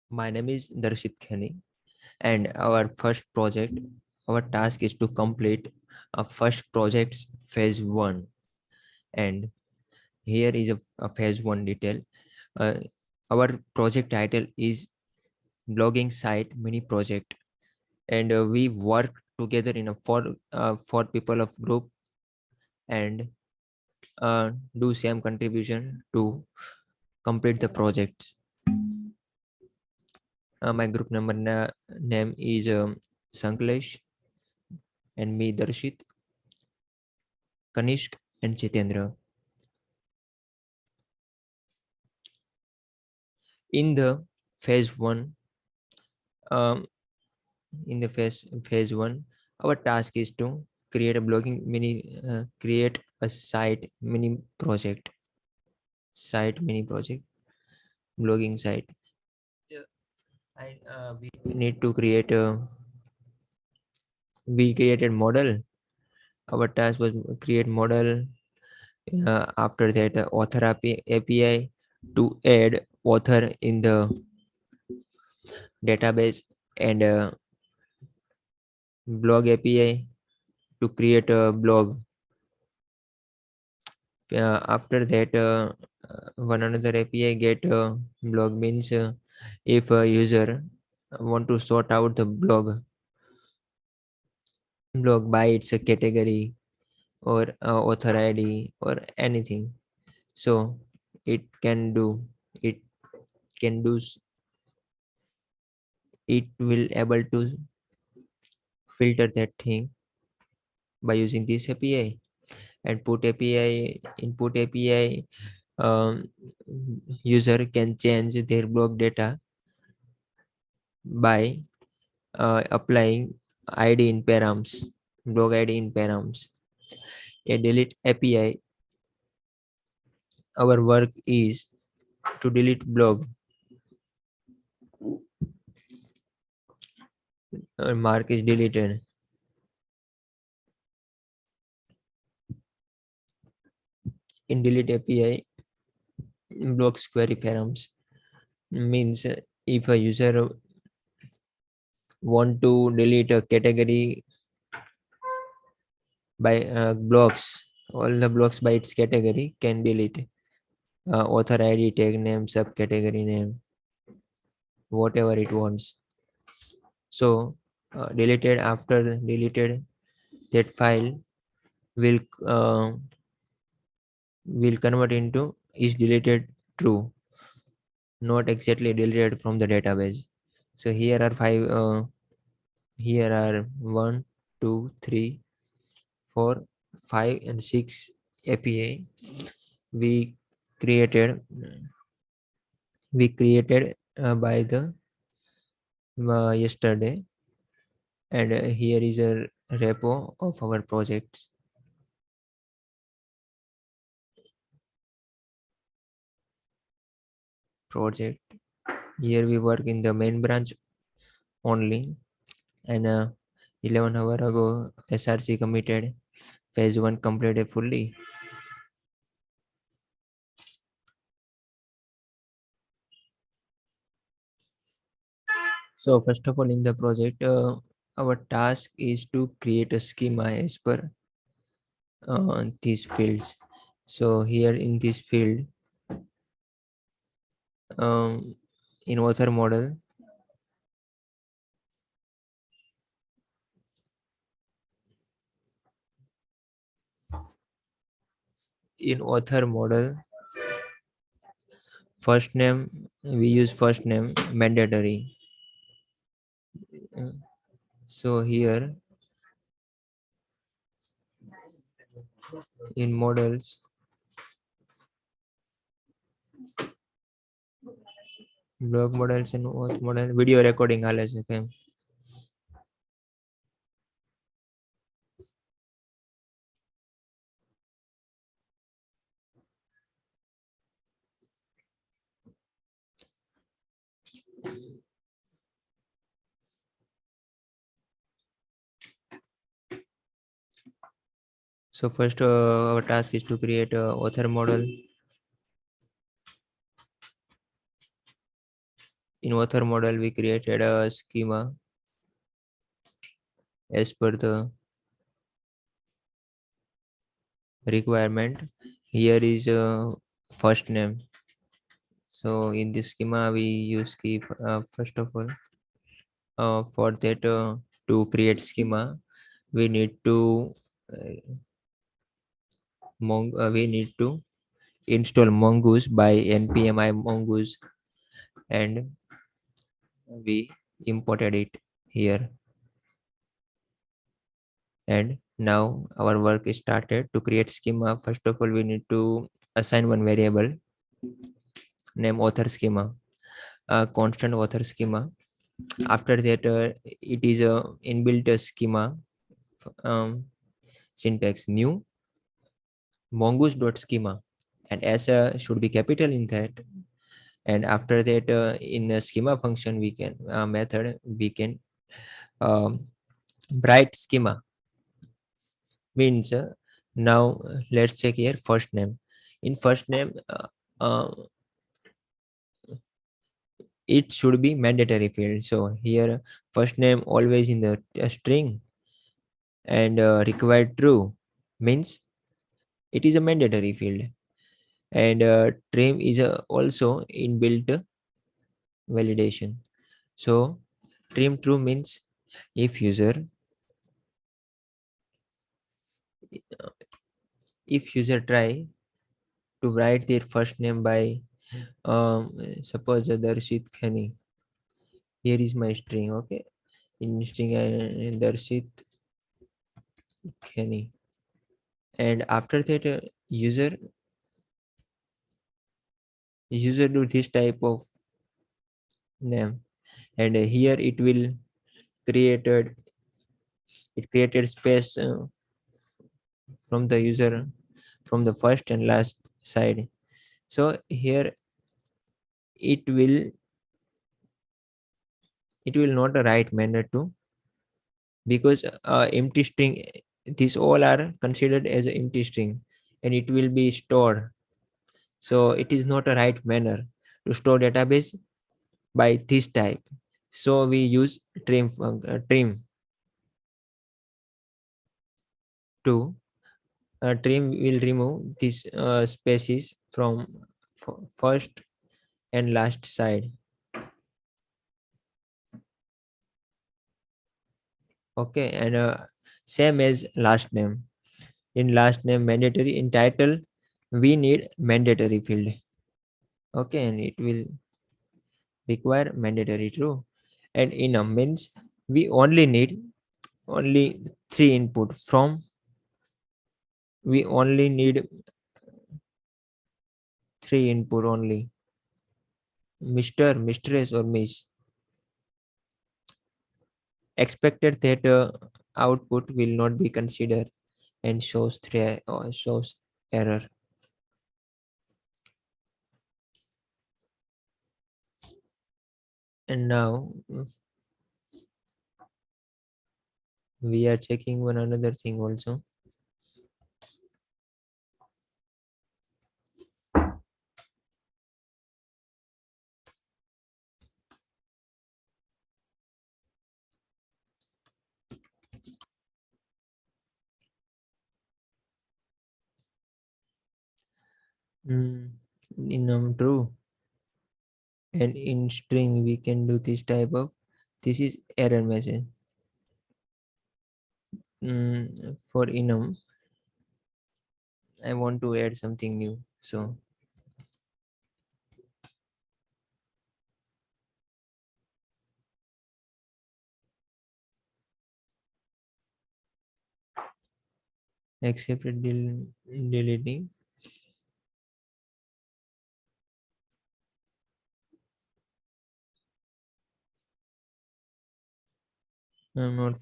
My name is Darshit Khani, and our task is to complete a first project's phase one. And here is a phase one detail. Uh, our project title is blogging site mini project, and we work together in a four people of group and do same contribution to complete the projects. My group name is Sanklesh, and me Darshit, Kanishk, and Chitendra. In the phase one, um, in the phase one, our task is to create a site mini project, blogging site. Yeah. And we need to we created model. Our task was create model. After that, author API to add author in the database, and blog API to create a blog. After that, one another API get blog means if a user want to sort out the blog by its category or author ID or anything, so it can do it can do s- it will able to filter that thing by using this API. And put API input API, um, user can change their blog data by applying ID in params, blog ID in params. A delete API, our work is to delete blog, mark is deleted. In delete API, blocks query params means if a user want to delete a category by blocks, all the blocks by its category can delete. Author ID, tag name, subcategory name, whatever it wants. So deleted that file will will convert into is deleted true, not exactly deleted from the database. So here are 1 2 3 4 5 and 6 API we created by the yesterday. And here is a repo of our project. Here we work in the main branch only, and 11 hour ago SRC committed, phase 1 completed fully. So first of all, in the project, our task is to create a schema as per these fields. So here in this field, um, in author model, in author model, first name, we use first name mandatory. Uh, so here in models, blog models and auth model, video recording હાલે છે કેમ? So first, our task is to create a author model. In author model, we created a schema as per the requirement. Here is a first name. So in this schema, we use key first of all. For that, to create schema, we need to we need to install mongoose by npm I mongoose, and we imported it here. And now our work is started to create schema. First of all, we need to assign one variable name author schema, constant author schema. After that, it is a inbuilt schema um, syntax new mongoose.schema, and as should be capital in that. And after that, in a schema function, we can method we can um, write schema means now let's check here first name. In first name, uh, it should be mandatory field. So here first name always in the string, and required true means it is a mandatory field. And trim is also inbuilt validation. So trim true means if user if user try to write their first name by suppose Darshit Khani. Here is my string. Okay, in string Darshit Khani, and after that, user do this type of name, and here it created space from the user from the first and last side. So here it will it will not a right manner to, because empty string, these all are considered as an empty string, and it will be stored. So it is not a right manner to store database by this type. So we use trim to trim will remove these spaces from first and last side. Okay, and same as last name. In last name mandatory, in title we need mandatory field. Okay, and it will require mandatory true. And in a means we only need only three input from, we only need three input only, Mr., Mistress, or Miss. Expected that output will not be considered and shows three or shows error. And now we are checking one another thing also. In true, and in string we can do this type of, this is error message. For enum I want to add something new, so accepted deleting. I'm not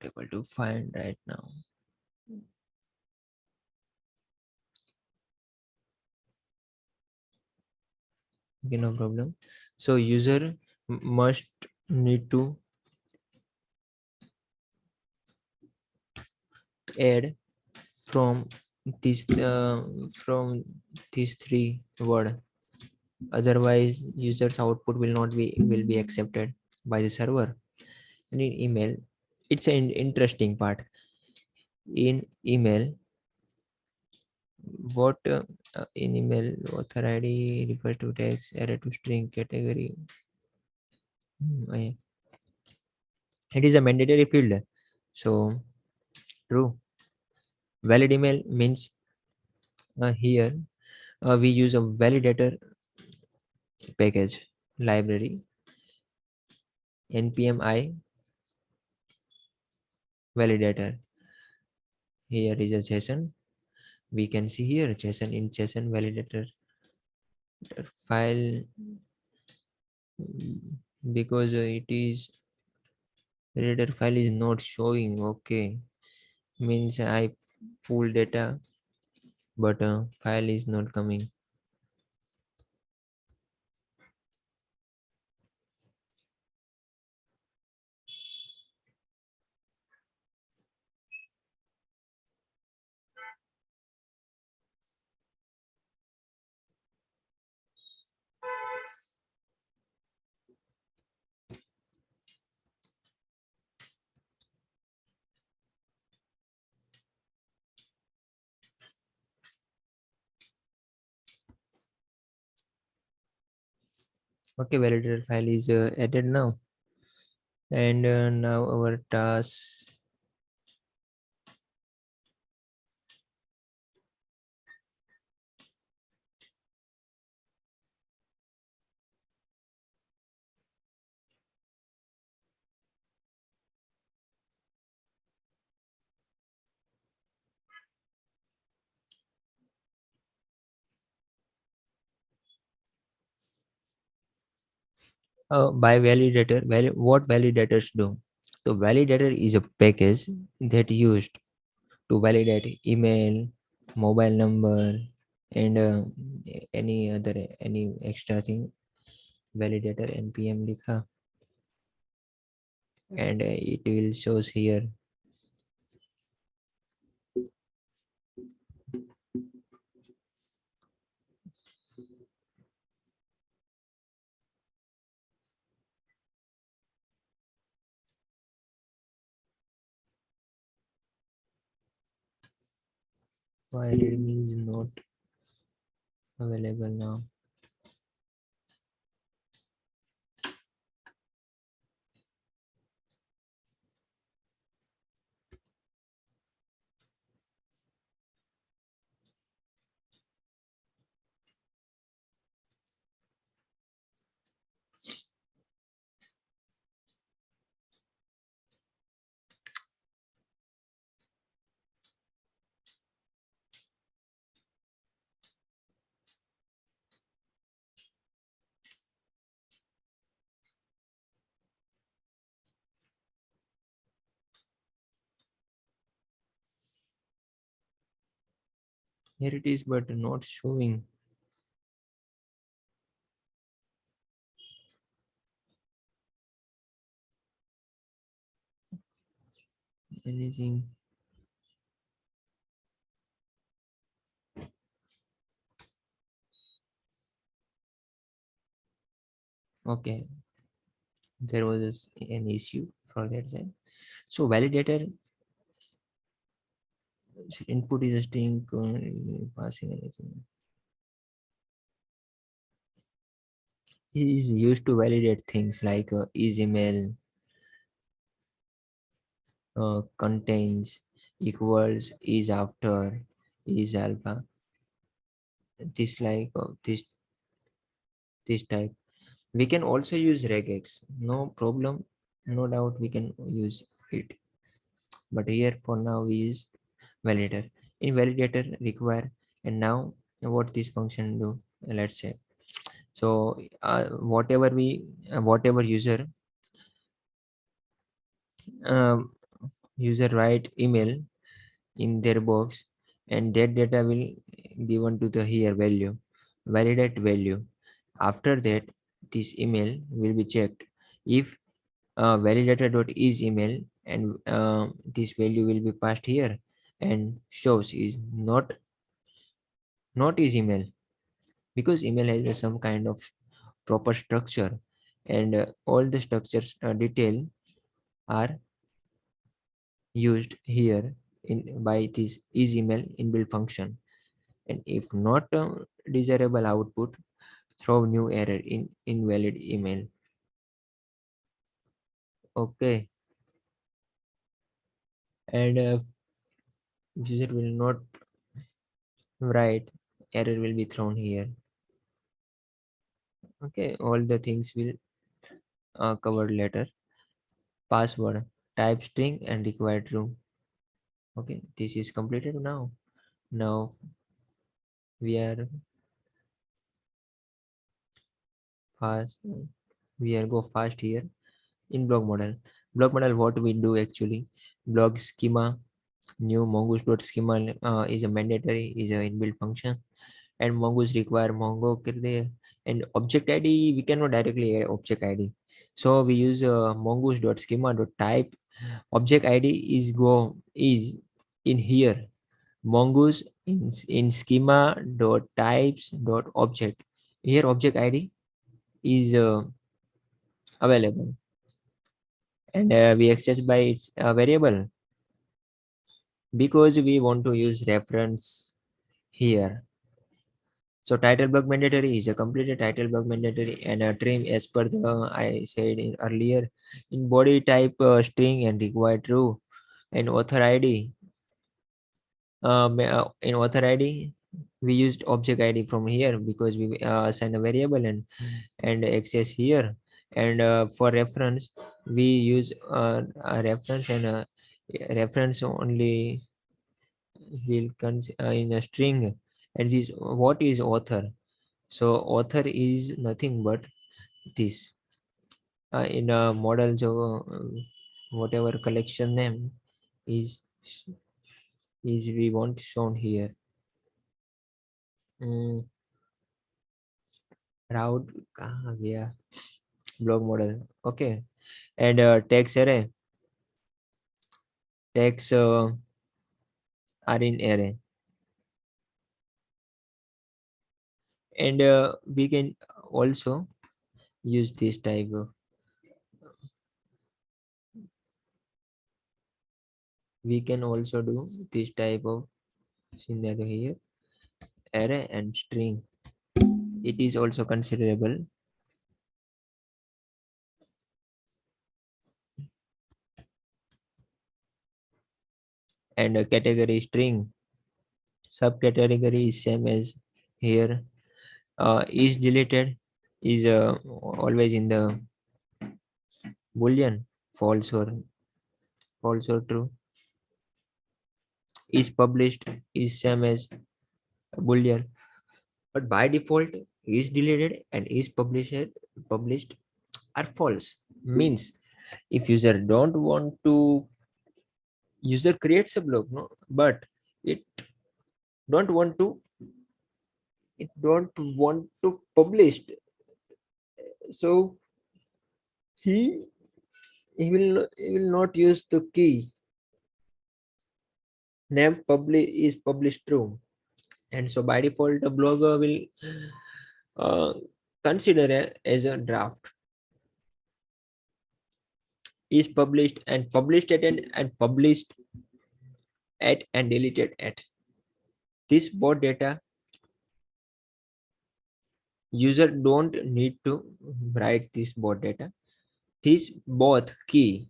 able to find right now. Okay, no problem. So user must need to add from this from these three word. Otherwise user's output will be accepted by the server. And in email, it's an interesting part. In email, what in email author id refers to text error to string category. It is a mandatory field. So true. Valid email means here we use a validator package library npm I validator. Here is a JSON. We can see here JSON in JSON validator file, because it is validator file is not showing. Okay, means I pull data but file is not coming. Okay, validator file is added now. And now our task, by validator what validators do. So validator is a package that used to validate email, mobile number, and any extra thing. Validator npm likha, and it will shows here. Why it is not available now? Here it is but not showing anything. Okay, there was an issue for that side. So validator input is a string passing anything. It is used to validate things like is email contains equals is after is alpha. This like this type. We can also use regex. No problem. No doubt we can use it. But here for now we use validator. In validator require, and now what this function do? Let's say. So whatever um, user write email in their box, and that data will given to the here value, validate value. After that this email will be checked. If validator dot is email, and this value will be passed here and shows is not is email. because email has some kind of proper structure, and all the structures detail are used here in by this is email inbuilt function. And if not desirable output, throw new error in invalid email. Okay. And user will not write, error will be thrown here. Okay, all the things will covered later. Password, type string and required true. Okay, this is completed now. Now we are fast. We are go fast here in block model. Block model, what we do actually, block schema, new mongoose.schema is a mandatory, is a inbuilt function, and mongoose require mongo kirde, and object id we cannot directly add object id, so we use mongoose.schema.type. Object id is in here, mongoose in schema dot types dot object. Here object id is available, and we access by its variable, because we want to use reference here. So title block mandatory is a completed title block mandatory, and a trim as per the I said in earlier, in body type string and required true, and author ID. In author ID we used object ID from here because we assign a variable and access here, and for reference we use a reference, and reference only will in a string, and this what is author. So author is nothing but this in a model, so whatever collection name is we want shown here. mm, Route कहाँ गया, block model. Okay, and text array, text are in array, and we can also use this type of, we can also do this type of scenario here, array and string, it is also considerable. And a category string, subcategory is same as here. Is deleted is always in the boolean, false or true. Is published is same as boolean, but by default is deleted and is published are false. Means if user don't want to, user creates a blog, no, but it don't want to, publish, so he he will not use the key name publish is published true, and so by default the blogger will uh, consider as a draft. Is published and published at and published at and deleted at. This both data user don't need to write this both data. This both keys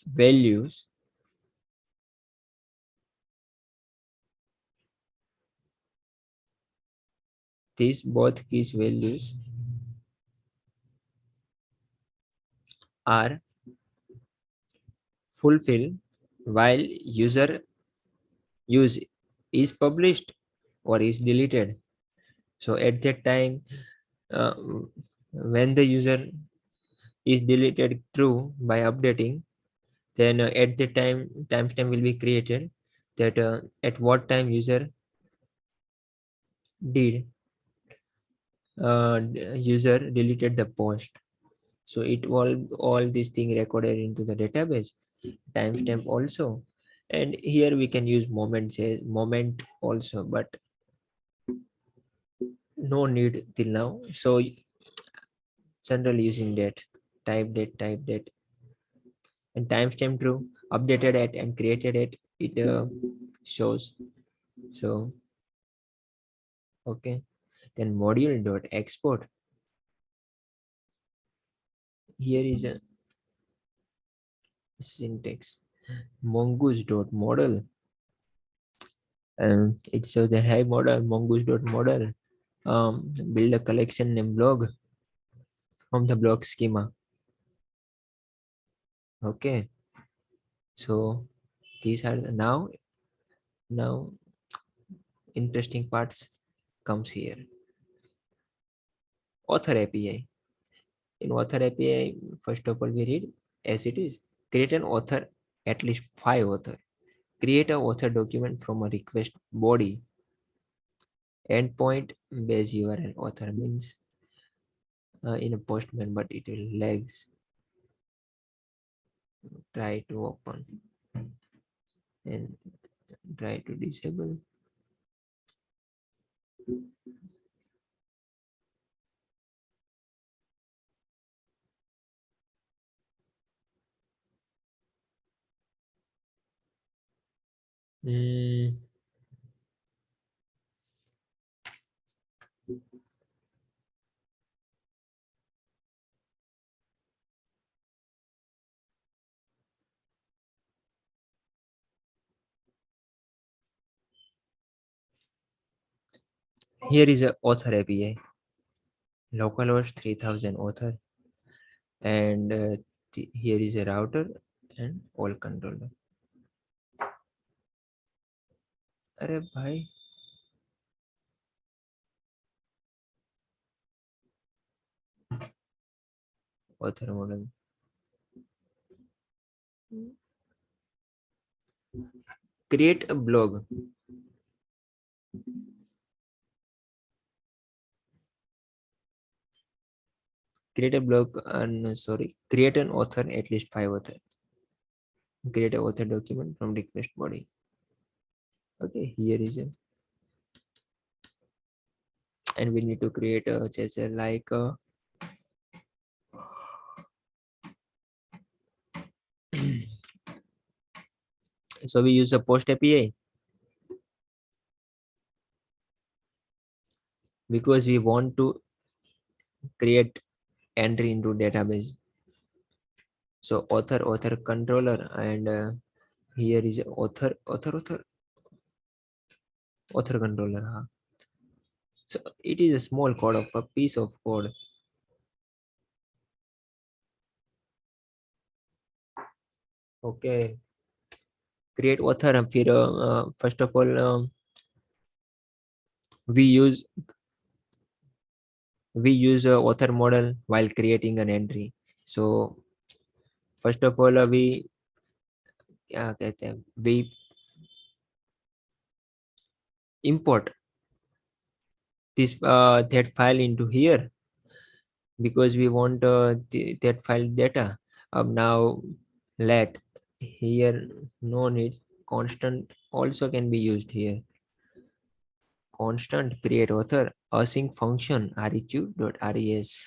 values, these both keys values are fulfilled while user use is published or is deleted. So at that time, uh, when the user is deleted true by updating, then at the time timestamp will be created that at what time user did user deleted the post. So it all these thing recorded into the database, timestamp also, and here we can use moment says moment also, but no need till now. So generally using that, type date, and timestamp true, updated it and created it, it shows. So okay, then module dot export. Here is a syntax. Mongoose dot model, and it shows that hi model mongoose dot model. Build a collection name blog from the blog schema. Okay, so these are the now interesting parts comes here. Author API. In author API, first of all, we read as it is. Create an author, at least 5 author. Create a author document from a request body. Endpoint base URL. Author means in a postman, but it will lags. Try to open and try to disable. Mm, Here is a author API. Localhost 3000 author, and here is a router and all controller. अरे भाई, author model. Create a blog. Create a blog and sorry, create an author, at least 5 author. Create a author document from request body. Okay, here is it, and we need to create a just like so we use a post API because we want to create entry into database. So author controller, and here is author controller. Huh? So it is a small code of a piece of code. Okay, create author. फिर first of all we use a author model while creating an entry. So first of all we क्या कहते हैं, we import this that file into here because we want that file data. Now let here no needs, constant also can be used here. Constant create author async function req.res.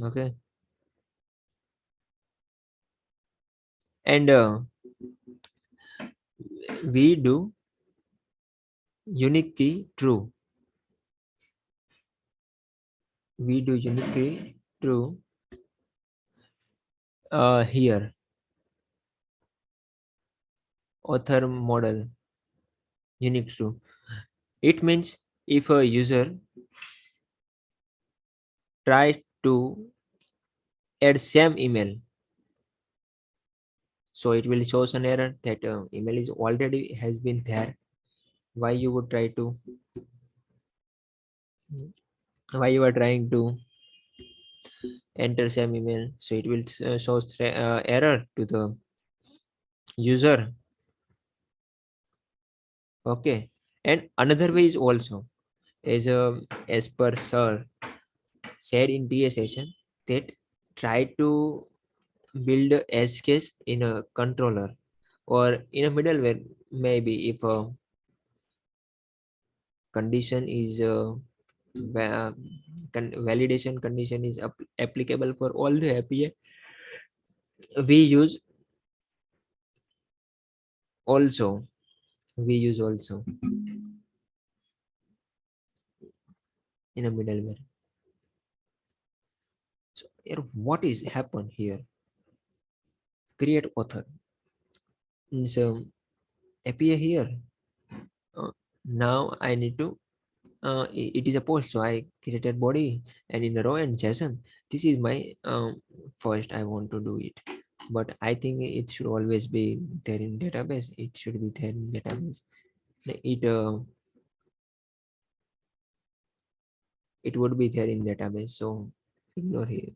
Okay, and we do unique key true. We do unique key true here. Author model unique true. It means if a user tries to add same email, so it will shows an error that email is already has been there. Why you would try to, why you are trying to enter same email, so it will show error to the user. Okay, and another way is also as per sir said in TA session, that try to build a edge case in a controller or in a middleware. Maybe if condition is validation condition is applicable for all the API. We use also we use also in a middleware. So here what is happen here? Create author. So API here. Uh, Now I need to it is a post, so I created body and in the row and JSON. This is my first I want to do it, but I think it should always be there in database. It should be there in database. It would be there in database, so ignore here,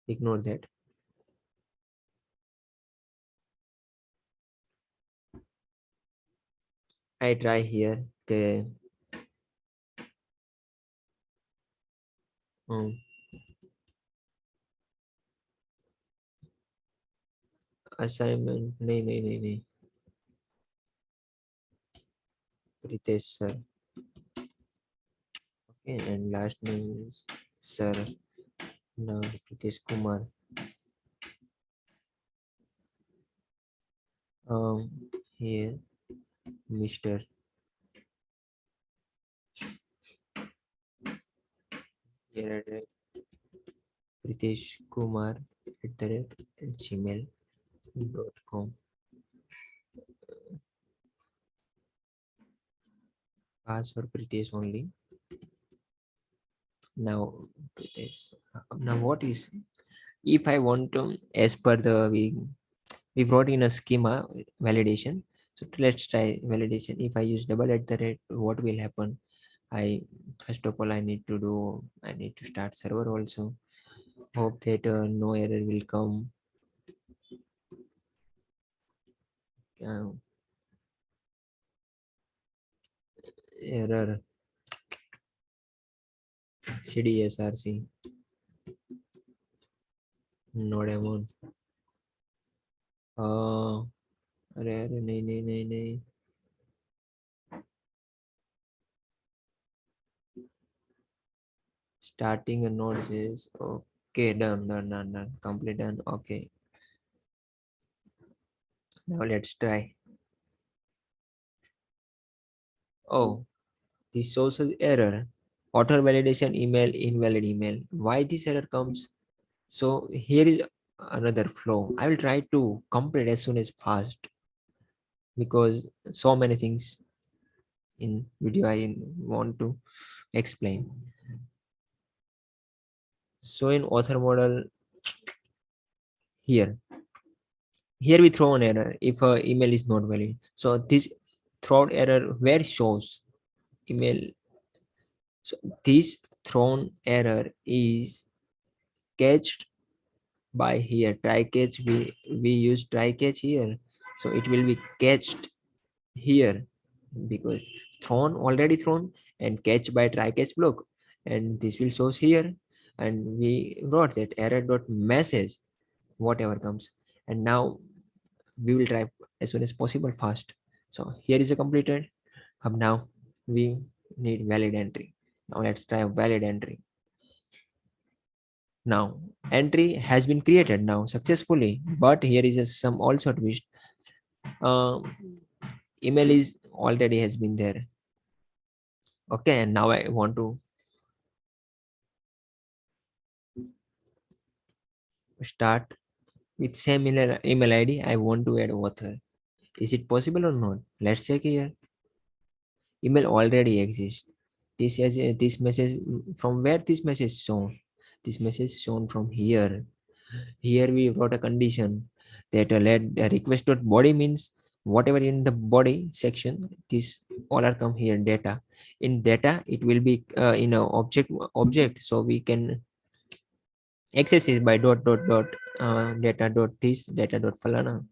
ignore that. I try here. Okay. um, Assignment, nahi, Pritesh sir. Okay, and last name is sir. Now Pritesh Kumar. um Here Mr. Here address Pritesh Kumar @gmail.com. Password Pritesh only. Now Pritesh. Now what is, if I want to, as per the we brought in a schema validation. So let's try validation. If I use double at the rate, what will happen? I first of all I need to start server also. Hope that no error will come. Uh, Error CDSRC not amount. अरे अरे नहीं नहीं नहीं नहीं. Starting a node says okay, done, complete done. Okay, now let's try. Oh, this shows an error. Author validation email invalid email. Why this error comes? So here is another flow. I will try to complete as soon as fast, because so many things in video I want to explain. So in author model, here we throw an error if a email is not valid. So this thrown error where shows email. So this thrown error is catched by here try catch. We use try catch here, so it will be catched here, because thrown already thrown and catch by try catch block, and this will shows here, and we wrote that error dot message whatever comes. And now we will try as soon as possible fast. So here is a completed. Now we need valid entry. Now let's try a valid entry. Now entry has been created now successfully, but here is some also twist. um, Email is already has been there. Okay, and now I want to start with same email ID. I want to add author. Is it possible or not? Let's check here. Email already exists. This message from where this message shown? This message shown from here. Here we wrote a condition that let request dot body means whatever in the body section. This all are come here data. In data it will be in a object, so we can access it by data dot this data dot falana.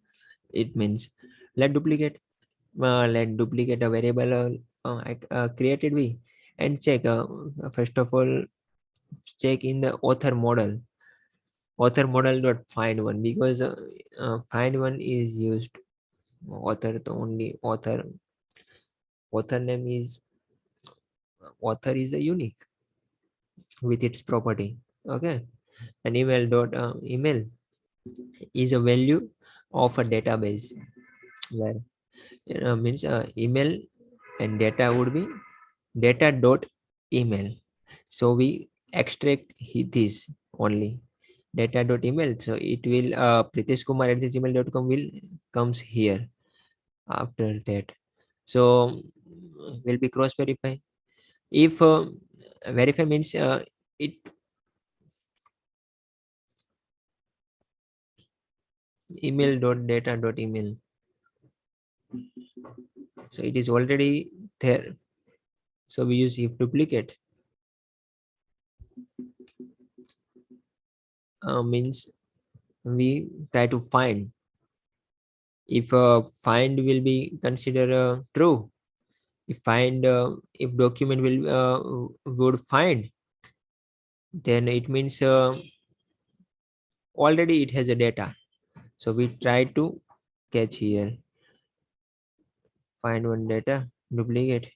It means let duplicate a variable created we, and check first of all check in the author model dot find one, because find one is used author, the only author name is author is a unique with its property. Okay, an email is a value of a database where means email and data would be data dot email. So we extract this only data dot email. So it will Pritesh Kumar at the gmail.com will comes here after that. So will be cross verify. If verify means it email dot data dot email. So it is already there. So we use if duplicate means we try to find if find will be considered true. If document will would find, then it means already it has a data. So we try to catch here find one data duplicate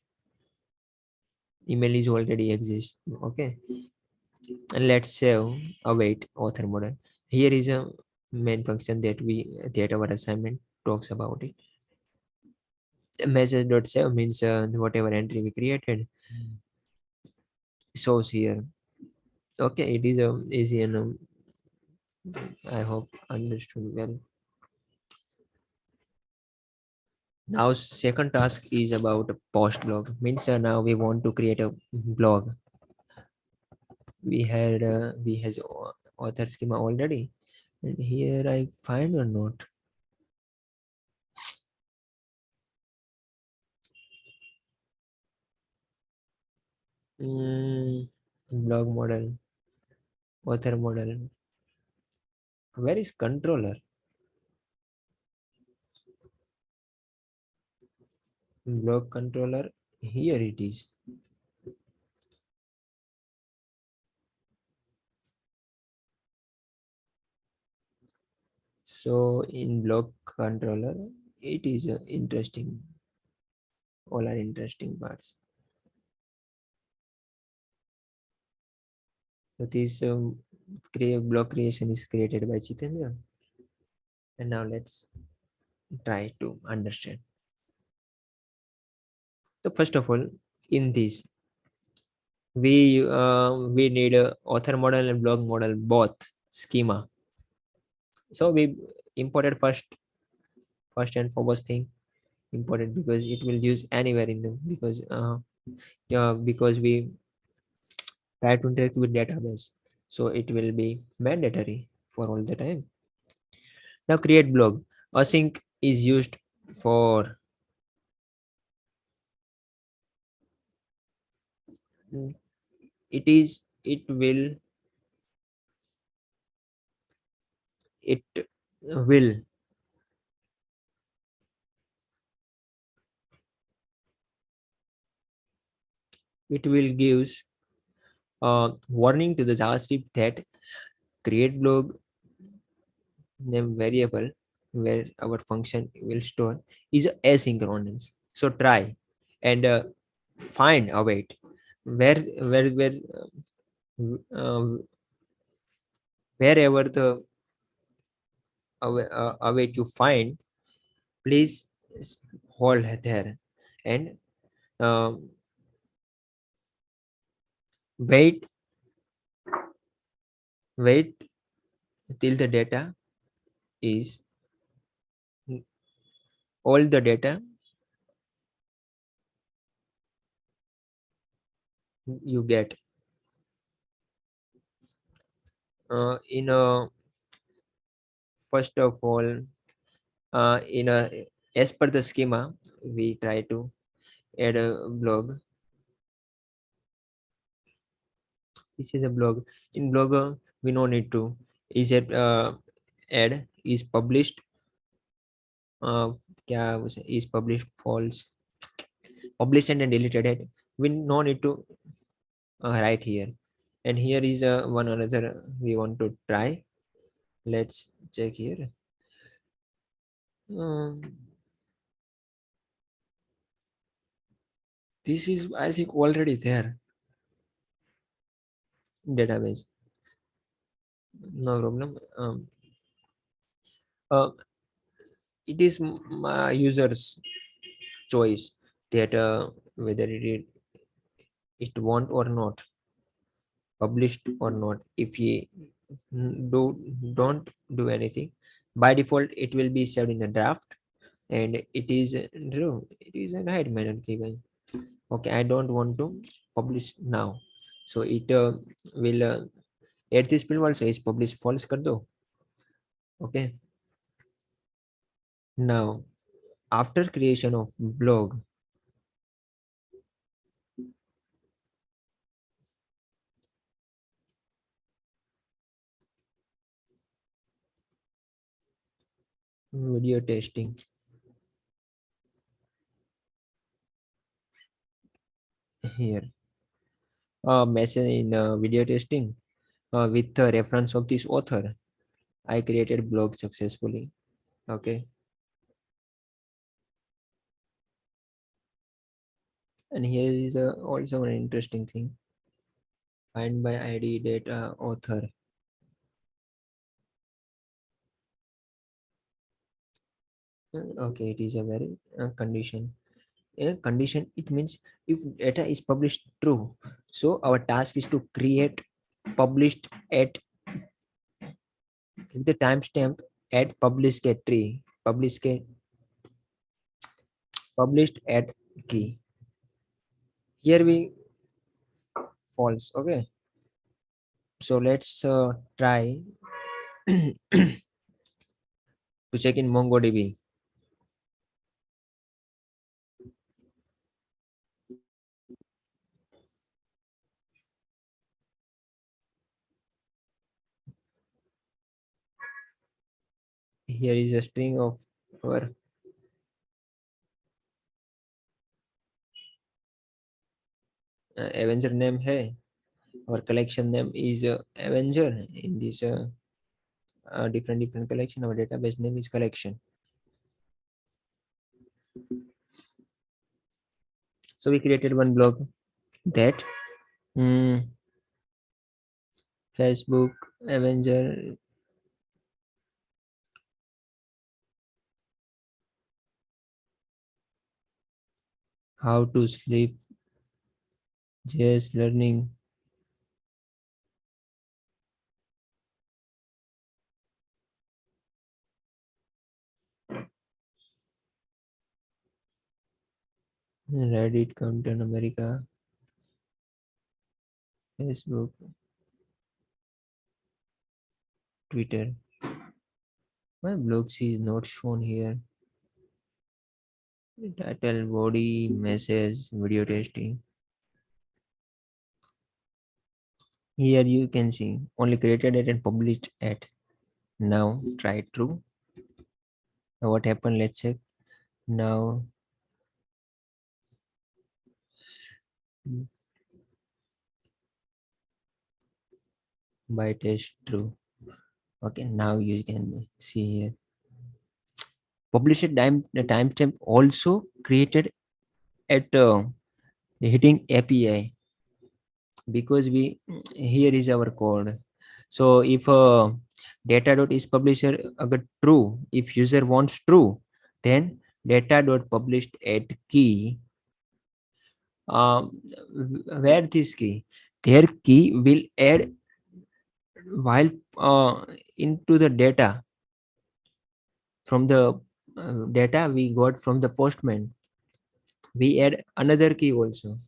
email is already exists. Okay, and let's save await author model. Here is a main function that our assignment talks about it. Message.save means whatever entry we created shows here. Okay, it is easy and I hope understood well. Now second task is about a post blog means now we want to create a blog. We has author schema already, and here I find or not. Blog model, author model. Where is controller? Blog controller. Here it is. So in blog controller, it is interesting. All are interesting parts. So this blog creation is created by Chitendra. And now let's try to understand. So first of all, in this we need a author model and blog model both schema. So we imported first and foremost thing important because it will use anywhere in them because we try to interact with database, so it will be mandatory for all the time. Now create blog. Async is used for it will it will gives warning to the JavaScript that create blog name variable where our function will store is asynchronous. So try and find await where uh, wherever the await you find, please hold there and um, wait wait till the data is all the data you get in a first of all in a as per the schema we try to add a blog. This is a blog. In blogger we no need to is it add is published क्या is published false published and then deleted it. We no need to write here. And here is one another we want to try. Let's check here. um, This is, I think, already there. Database, no problem. Uh, it is my user's choice that whether it want or not, published or not. If you do don't do anything, by default it will be saved in the draft, and it is no, it is an hide manner given. Okay, I don't want to publish now, so it will add this field also is publish false kar do. Okay, now after creation of blog, video testing, here message in video testing with the reference of this author, I created blog successfully. Okay, and here is also an interesting thing. Find by ID data author. Okay, it is a very condition. A condition, it means if data is published true, so our task is to create published at the timestamp at published at tree, published at key. Here we false. Okay, so let's try to check in MongoDB. Here is a string of our Avenger name. Hai, our collection name is Avenger. In this different collection, our database name is collection. So we created one blog that mm, Facebook Avenger, how to sleep, JS learning, Reddit, Content America, Facebook, Twitter. My blog is not shown here. Title, body, message, video testing. Here you can see only created it and published at. Now try true. Now what happened? Let's check. Now by test true. Okay, now you can see here. Published time, the timestamp also created at hitting API, because we here is our code. So if data dot is publisher agar true, if user wants true, then data dot published at key, um, where this key, their key will add while into the data from the data we got from the postman, we add another key also.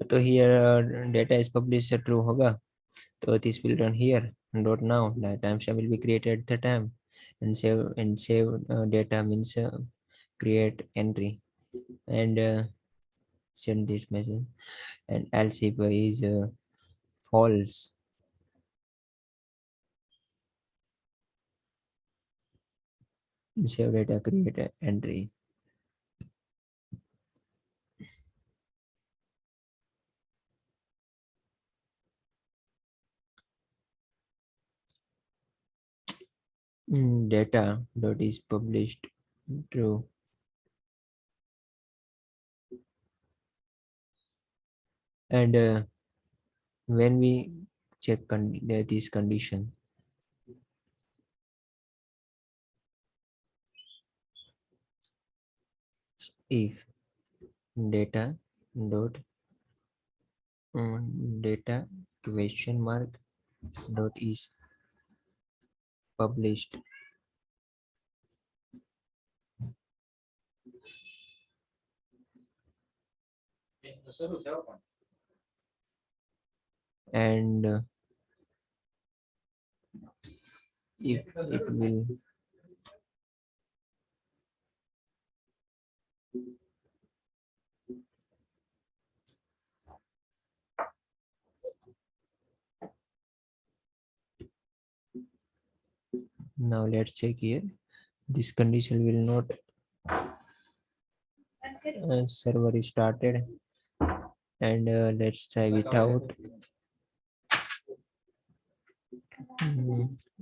So here data is published true hoga, so this will run here. Dot now the timestamp will be created at the time, and save data means create entry, and send this message, and else if is false, save data create entry. Data dot is published true. And when we check this condition, if data dot data question mark dot is published, and if it will now let's check here, this condition will not server is started, and let's try without.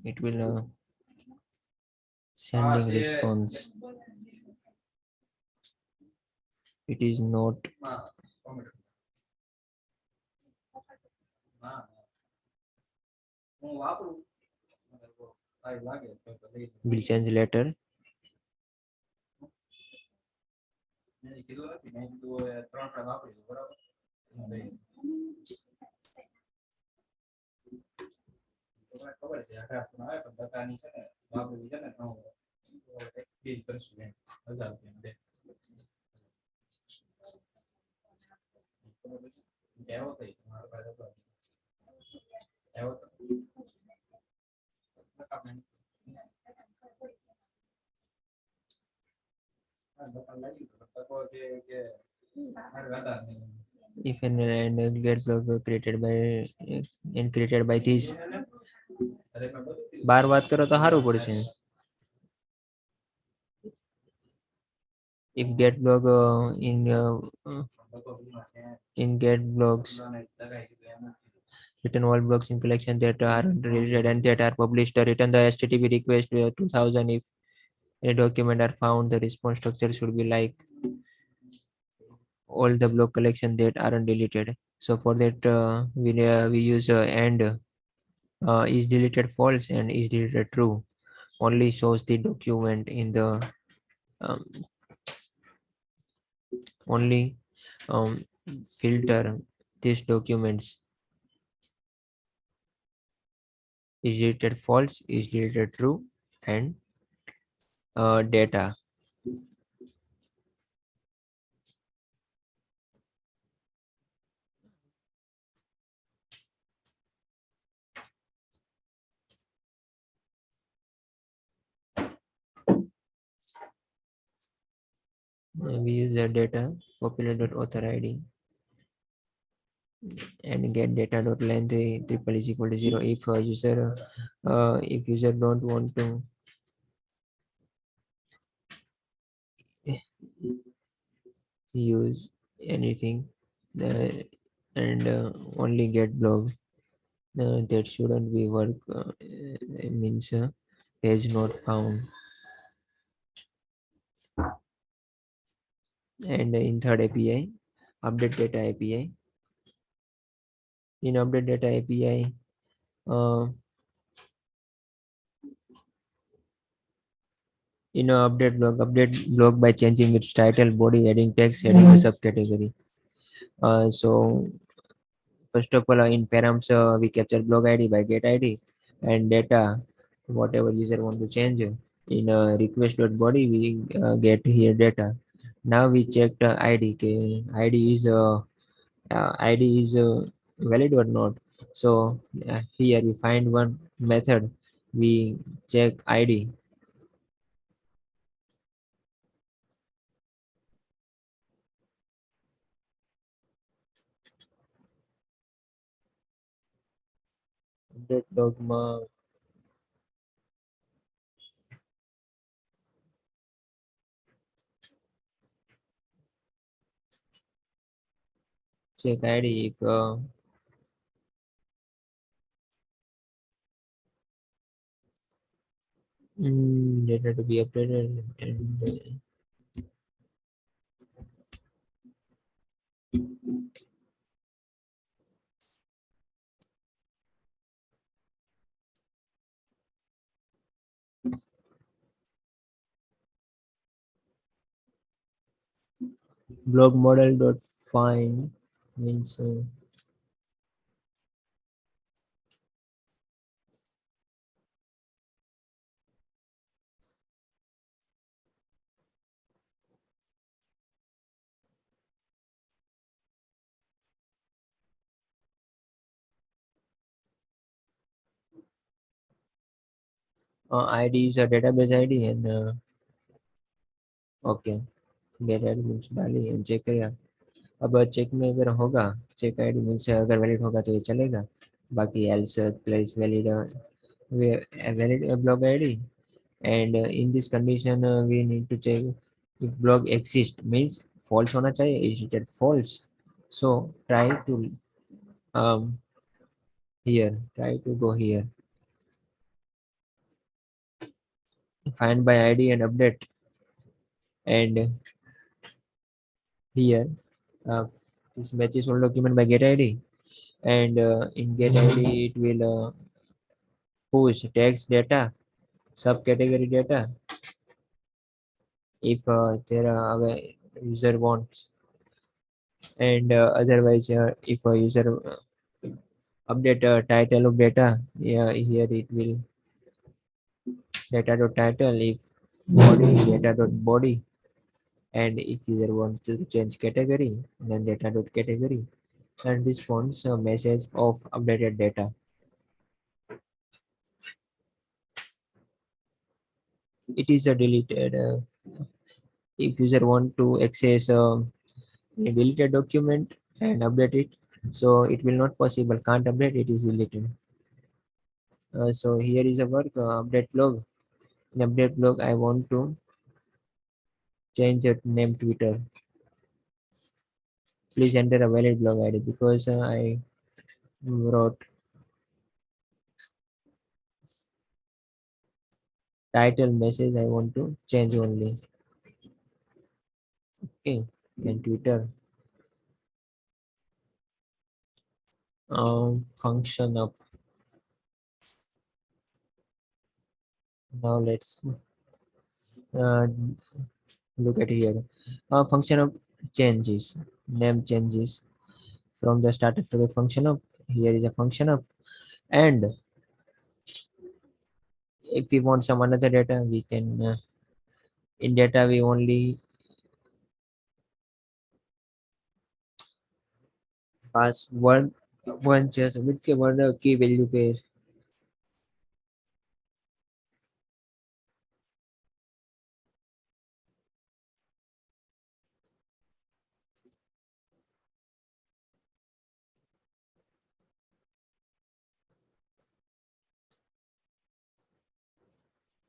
It will sending response, it is not, will change later. If an and get block created by and created by this, બાર વાત કરો તો સારું પડશે. If get block in get blocks return all blocks in collection that are related and that are published, return the http request 2000. If a document are found, the response structure should be like all the block collection that aren't deleted. So for that we use and is deleted false and is deleted true only shows the document in the um, only filter these documents is deleted false, is deleted true, and data. We use the data popular.author id and get data dot length triple is equal to 0 if if user don't want to use anything uh, and only get blog that shouldn't be work means page not found. And in third API, update data API. In update data API, in a update blog by changing its title, body, adding text, adding a subcategory. So first of all, in params, we capture blog ID by get ID and data, whatever user want to change. In request.body, we get here data. Now we check the ID. Okay, ID is valid or not. So here we find one method. We check ID. Update dogma. Check ID if Data to be updated and blog model dot find means ID is a database ID and okay get ID means डाली and check करेगा. अब check में अगर होगा check ID means अगर valid होगा तो ये चलेगा. बाकी else place valid valid blog ID and in this condition we need to check if blog exist means false होना चाहिए. Is it false? So try to here try to go here, find by id and update, and here uh, this matches all document by get id, and in get id it will push text data subcategory data if there are user wants, and otherwise if a user update title of data, yeah, here it will data dot title, if body data dot body, and if user wants to change category then data dot category, and response a message of updated data. It is a deleted if user want to access a deleted document and update it, so it will not possible, can't update, it is deleted. So here is a work update blog. In update blog I want to change it name Twitter. Please enter a valid blog id because I wrote title message I want to change only. Okay, and Twitter function up. Now let's uh, look at here. Function of changes, name changes from the starter to the function of. Here is a function of, and if we want some another data, we can in data we only pass one just with one key value pair.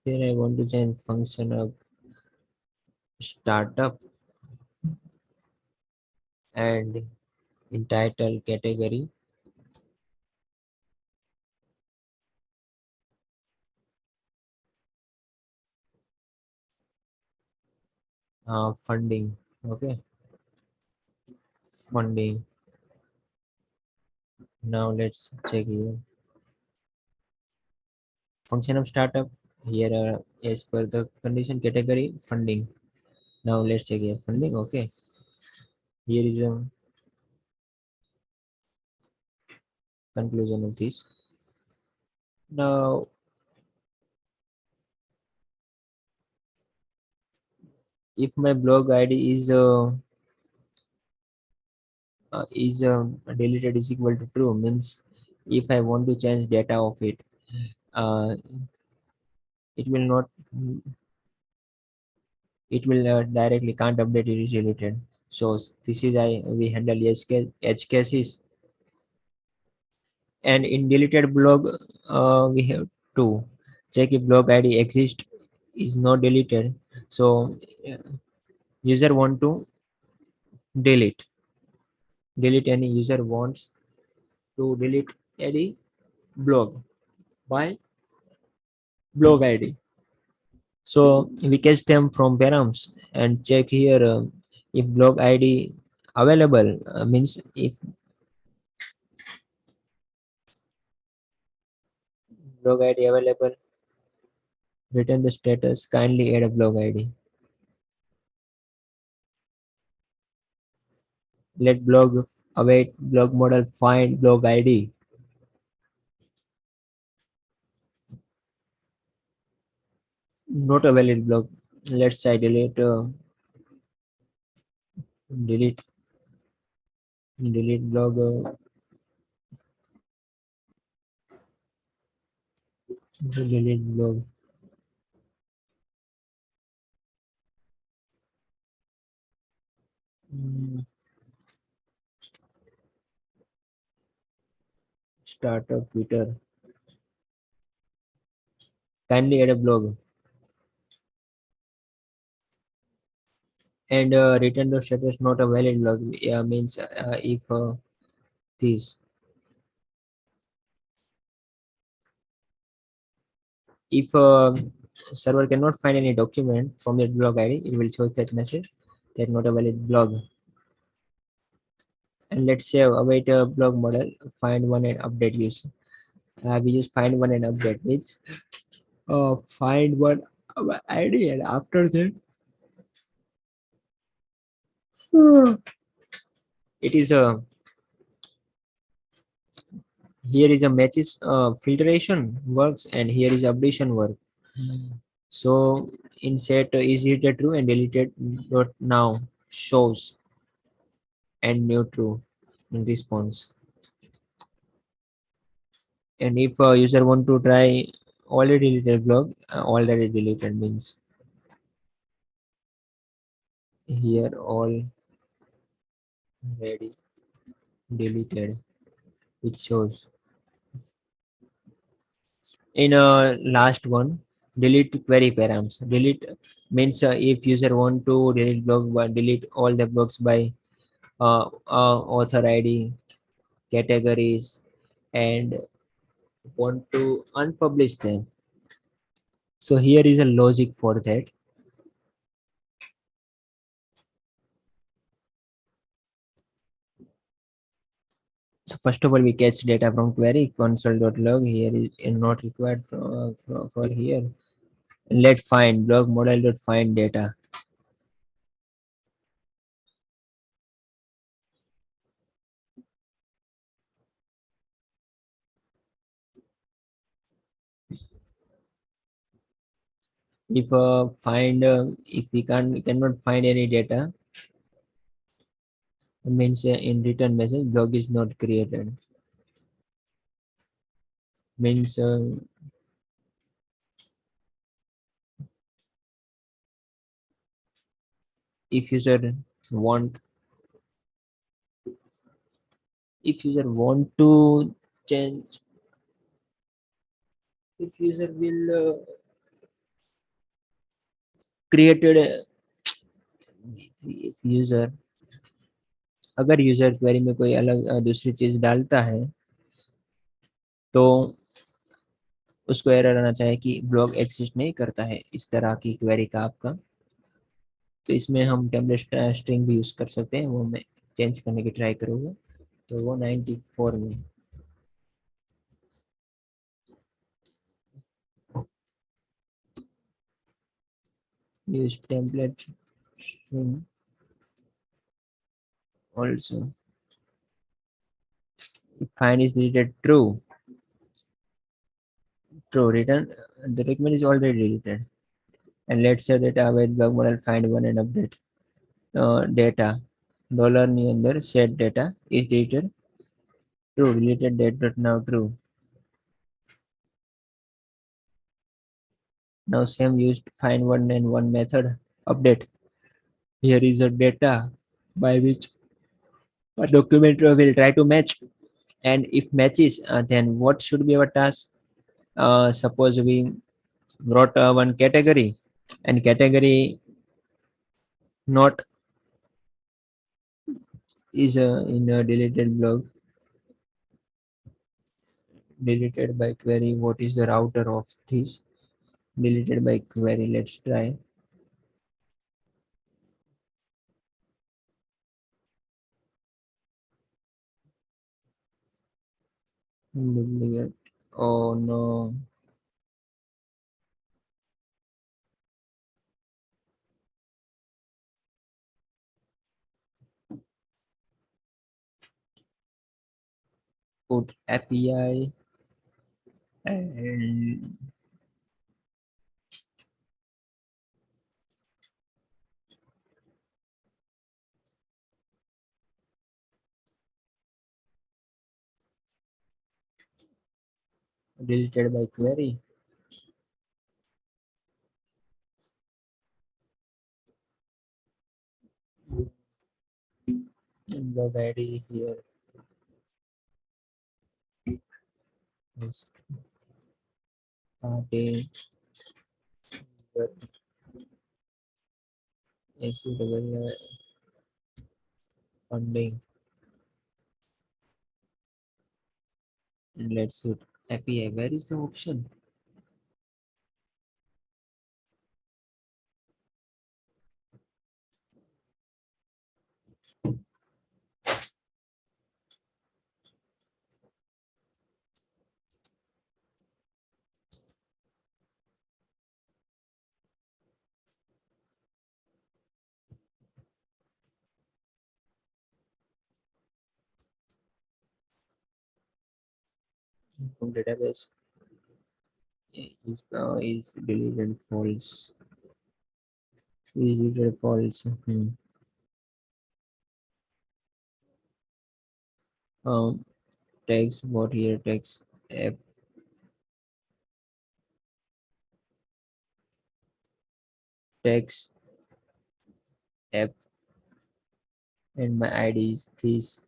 Here I want to change function of startup and in title category funding. Okay, funding. Now let's check here. Function of startup here as per the condition category funding. Now let's check here funding. Okay, here is a conclusion of this. Now if my blog id is deleted is equal to true means if I want to change data of it, uh, it will not, it will directly can't update, it is deleted. So this is I we handle edge cases, and in deleted blog we have to check if blog id exists is not deleted. So uh, user want to delete any user wants to delete any blog by blog id. So we catch them from params and check here if blog ID available, means if blog ID available, return the status, kindly add a blog ID. Let blog await blog model find blog ID. Not a valid blog. Let's try delete delete blog, delete blog. Mm, Start a Twitter. Kindly add a blog and return the status not a valid blog. Yeah, means if this if server cannot find any document from that blog ID, it will show that message that not a valid blog. And let's say await a blog model, find one and update use. We use find one and update, which find one ID, and after that it is a here is a matches filtration works, and here is updation work. So in set is it a true and deleted dot now shows and new true in response. And if a user want to try already deleted blog, already deleted means here already deleted, it shows. In last one, delete query params. Delete means if user want to delete blog, but delete all the blogs by author ID, categories, and want to unpublish them. So here is a logic for that. So first of all, we catch data from query console.log. Here is not required for here. Let find blog model.find data. If we cannot find any data, it means in return message blog is not created. Means if user want if user want to change, if user will created if user अगर user query में कोई अलग दूसरी चीज डालता है, तो उसको एरर आना चाहिए कि ब्लॉग एग्जिस्ट नहीं करता है इस तरह की क्वेरी का आपका। तो इसमें हम टेम्पलेट स्ट्रिंग भी यूज कर सकते हैं, वो मैं चेंज करने की ट्राई करूंगा। तो वो 94 में use template string also. If find is deleted true, return the document is already deleted. And let's say data await blog model find one and update data dollar ની અંદર set data is deleted true, deleted date but now true. Now same used find one and one method update. Here is a data by which a document will try to match, and if matches, then what should be our task? Suppose we wrote one category, and category not is in a deleted blog, deleted by query. What is the router of this? Deleted by query. Let's try. Duplicate. Oh no. Put API and deleted by query. Log ID here is starting but is suitable funding. And let's hit API. Where is the option? From database is deleted false. Is deleted false. Um, text what here text app text app and my ID is this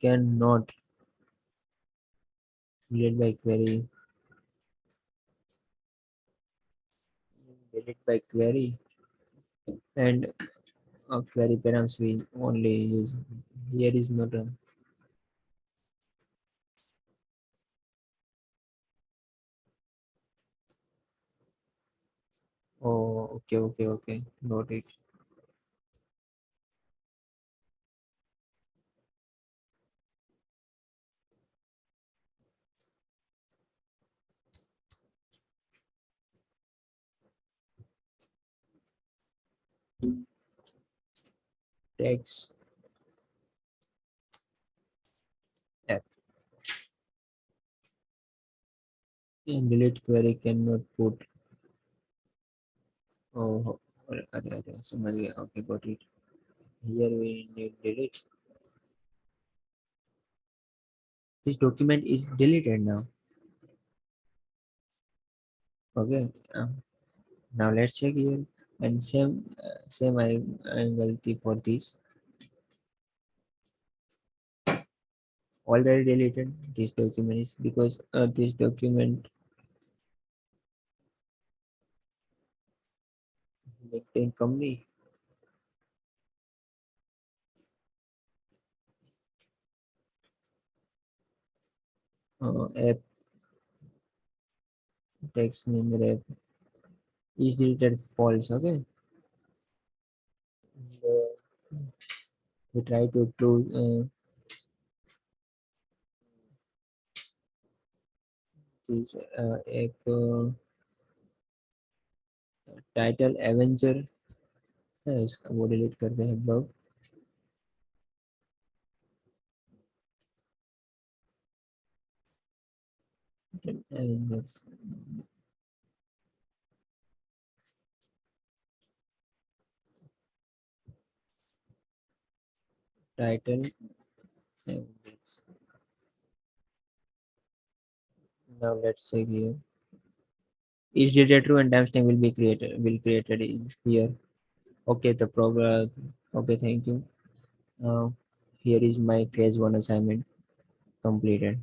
cannot delete by query. Delete by query and query params we only use here is not a oh okay got it. Text app and delete query cannot put oh अरे समझ गया okay got it. Here we need delete. This document is deleted now. Okay. Now let's check here and same I guilty for this already deleted. This document is because this document LinkedIn company app text name app is deleted false. Okay. And, we try to true this app title Avenger है इसका वो delete करते हैं अब Avengers title Avengers. Now let's check here. Each data true and timestamp will created is here. Okay, the program. Okay, thank you. Uh, here is my phase one assignment completed.